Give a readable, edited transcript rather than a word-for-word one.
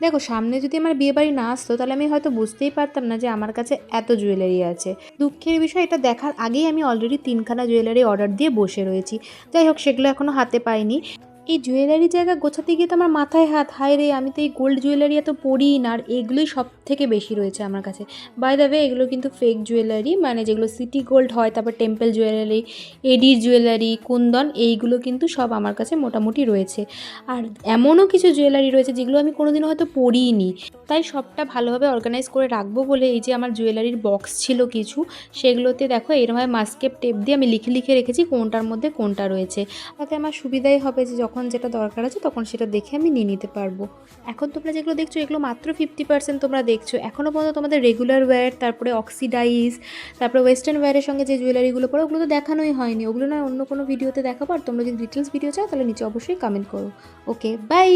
দেখো সামনে যদি আমার বিয়েবাড়ি না আসতো তাহলে আমি হয়তো বুঝতেই পারতাম না যে আমার কাছে এত জুয়েলারি আছে। দুঃখের বিষয়, এটা দেখার আগেই আমি অলরেডি 3খানা জুয়েলারি অর্ডার দিয়ে বসে রয়েছি। যাই হোক, সেগুলো এখনও হাতে পাইনি। এই জুয়েলারি জায়গা গোছাতে গিয়ে তো আমার মাথায় হাত, হায় রে, আমি তো এই গোল্ড জুয়েলারি এত পরিই না, আর এগুলোই সব থেকে বেশি রয়েছে আমার কাছে। বাই দ্য ওয়ে, এগুলো কিন্তু ফেক জুয়েলারি, মানে যেগুলো সিটি গোল্ড হয়, তারপর টেম্পল জুয়েলারি, এডির জুয়েলারি, কুন্দন, এইগুলো কিন্তু সব আমার কাছে মোটামুটি রয়েছে। আর এমনও কিছু জুয়েলারি রয়েছে যেগুলো আমি কোনোদিনও হয়তো পরিইনি। তাই সবটা ভালোভাবে অর্গানাইজ করে রাখবো বলে এই যে আমার জুয়েলারির বক্স ছিল কিছু, সেগুলোতে দেখো এরমভাবে মাস্কেপ টেপ দিয়ে আমি লিখে লিখে রেখেছি কোনটার মধ্যে কোনটা রয়েছে। তাতে আমার সুবিধাই হবে যে যখন যেটা দরকার আছে তখন সেটা দেখে আমি নিয়ে নিতে পারবো। এখন তোমরা যেগুলো দেখছো এগুলো মাত্র 50% তোমরা দেখছো। এখনও পর্যন্ত তোমাদের রেগুলার ওয়্যার, তারপরে অক্সিডাইজ, তারপরে ওয়েস্টার্ন ওয়্যারের সঙ্গে যে জুয়েলারিগুলো পড়ো ওগুলো তো দেখানোই হয়নি। ওগুলো না অন্য কোনো ভিডিওতে দেখাবো। আর তোমরা যদি ডিটেলস ভিডিও চাও তাহলে নিচে অবশ্যই কমেন্ট করো। ওকে, বাই।